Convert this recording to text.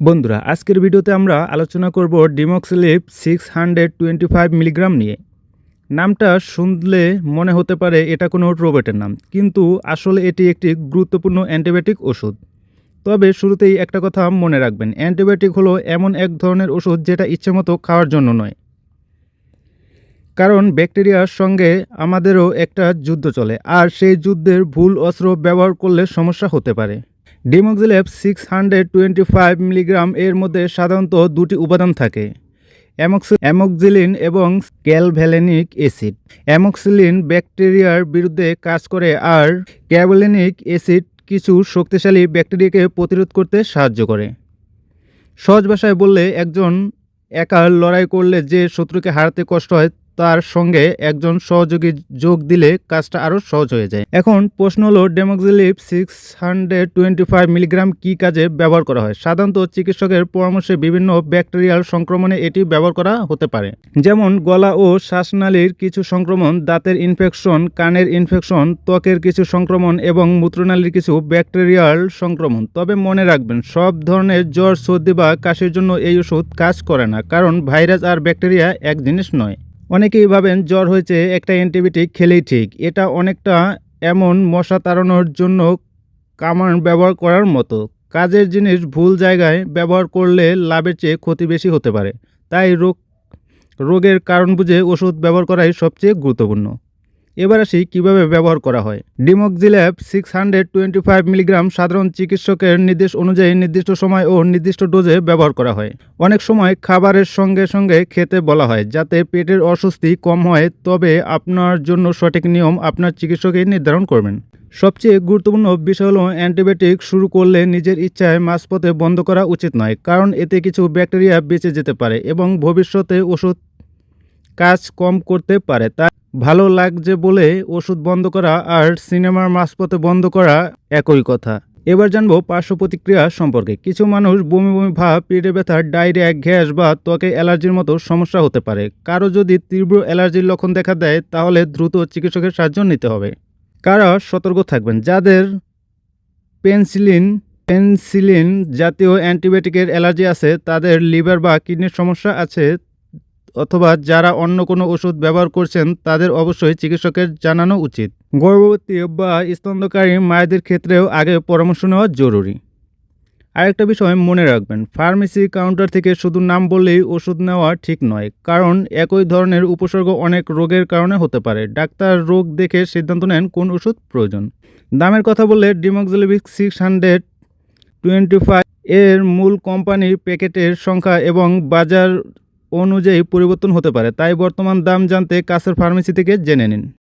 বন্ধুরা, আজকের ভিডিওতে আমরা আলোচনা করব ডিমক্সিলিপ 625 মিলিগ্রাম নিয়ে। নামটা শুনলে মনে হতে পারে এটা কোনো রোবটের নাম, কিন্তু আসলে এটি একটি গুরুত্বপূর্ণ অ্যান্টিবায়োটিক ওষুধ। তবে শুরুতেই একটা কথা মনে রাখবেন, অ্যান্টিবায়োটিক হলো এমন এক ধরনের ওষুধ যেটা ইচ্ছেমতো খাওয়ার জন্য নয়। কারণ ব্যাকটেরিয়ার সঙ্গে আমাদেরও একটা যুদ্ধ চলে, আর সেই যুদ্ধের ভুল অস্ত্র ব্যবহার করলে সমস্যা হতে পারে। ডিমক্সিলিপ 625 মিলিগ্রাম এর মধ্যে সাধারণত দুটি উপাদান থাকে, অ্যামোক্সিলিন এবং ক্যালভ্যালেনিক অ্যাসিড। অ্যামোক্সিলিন ব্যাকটেরিয়ার বিরুদ্ধে কাজ করে, আর ক্যালভ্যালেনিক অ্যাসিড কিছু শক্তিশালী ব্যাকটেরিয়াকে প্রতিরোধ করতে সাহায্য করে। সহজ ভাষায় বললে, একজন একা লড়াই করলে যে শত্রুকে হারাতে কষ্ট হয়, তার সঙ্গে একজন সহযোগী যোগ দিলে কাজটা আরও সহজ হয়ে যায়। এখন প্রশ্ন হলো, ডিমক্সিলিপ 625 মিলিগ্রাম কী কাজে ব্যবহার করা হয়? সাধারণত চিকিৎসকের পরামর্শে বিভিন্ন ব্যাকটেরিয়াল সংক্রমণে এটি ব্যবহার করা হতে পারে, যেমন গলা ও শ্বাসনালীর কিছু সংক্রমণ, দাঁতের ইনফেকশন, কানের ইনফেকশন, ত্বকের কিছু সংক্রমণ এবং মূত্রনালীর কিছু ব্যাকটেরিয়াল সংক্রমণ। তবে মনে রাখবেন, সব ধরনের জ্বর, সর্দি বা কাশির জন্য এই ওষুধ কাজ করে না, কারণ ভাইরাস আর ব্যাকটেরিয়া এক জিনিস নয়। অনেকেই ভাবেন জ্বর হয়েছে, একটা অ্যান্টিবায়োটিক খেলেই ঠিক। এটা অনেকটা এমন মশা তাড়ানোর জন্য কামান ব্যবহার করার মতো। কাজের জিনিস ভুল জায়গায় ব্যবহার করলে লাভের চেয়ে ক্ষতি বেশি হতে পারে। তাই রোগের কারণ বুঝে ওষুধ ব্যবহার করাই সবচেয়ে গুরুত্বপূর্ণ। এবার আসি কীভাবে ব্যবহার করা হয়। ডিমক্সিলিপ 625 মিলিগ্রাম সাধারণ চিকিৎসকের নির্দেশ অনুযায়ী নির্দিষ্ট সময় ও নির্দিষ্ট ডোজে ব্যবহার করা হয়। অনেক সময় খাবারের সঙ্গে সঙ্গে খেতে বলা হয়, যাতে পেটের অস্বস্তি কম হয়। তবে আপনার জন্য সঠিক নিয়ম আপনার চিকিৎসকই নির্ধারণ করবেন। সবচেয়ে গুরুত্বপূর্ণ বিষয় হলো, অ্যান্টিবায়োটিক শুরু করলে নিজের ইচ্ছায় মাঝপথে বন্ধ করা উচিত নয়, কারণ এতে কিছু ব্যাকটেরিয়া বেঁচে যেতে পারে এবং ভবিষ্যতে ওষুধ কাজ কম করতে পারে। তাই ভালো লাগছে বলে ওষুধ বন্ধ করা আর সিনেমার মাঝপথে বন্ধ করা একই কথা। এবার জানবো পার্শ্ব প্রতিক্রিয়া সম্পর্কে। কিছু মানুষ বমি বমি ভাব, পেটে ব্যথা, ডায়রিয়া, গ্যাস বা ত্বকে অ্যালার্জির মতো সমস্যা হতে পারে। কারো যদি তীব্র অ্যালার্জির লক্ষণ দেখা দেয়, তাহলে দ্রুত চিকিৎসকের সাহায্য নিতে হবে। কারা সতর্ক থাকবেন? যাদের পেনিসিলিন জাতীয় অ্যান্টিবায়োটিকের অ্যালার্জি আছে, তাদের লিভার বা কিডনির সমস্যা আছে, অথবা যারা অন্য কোনো ওষুধ ব্যবহার করছেন, তাদের অবশ্যই চিকিৎসকের জানানো উচিত। গর্ভবতী বা স্তন্যকারী মায়েদের ক্ষেত্রেও আগে পরামর্শ নেওয়া জরুরি। আরেকটা বিষয় মনে রাখবেন, ফার্মেসি কাউন্টার থেকে শুধু নাম বললেই ওষুধ নেওয়া ঠিক নয়, কারণ একই ধরনের উপসর্গ অনেক রোগের কারণে হতে পারে। ডাক্তার রোগ দেখে সিদ্ধান্ত নেন কোন ওষুধ প্রয়োজন। দামের কথা বললে, ডিমক্সিলিপ 625 এর মূল কোম্পানি, প্যাকেটের সংখ্যা এবং বাজার অনুযায়ী পরিবর্তন হতে পারে। তাই বর্তমান দাম জানতে কাছের ফার্মেসি থেকে জেনে নিন।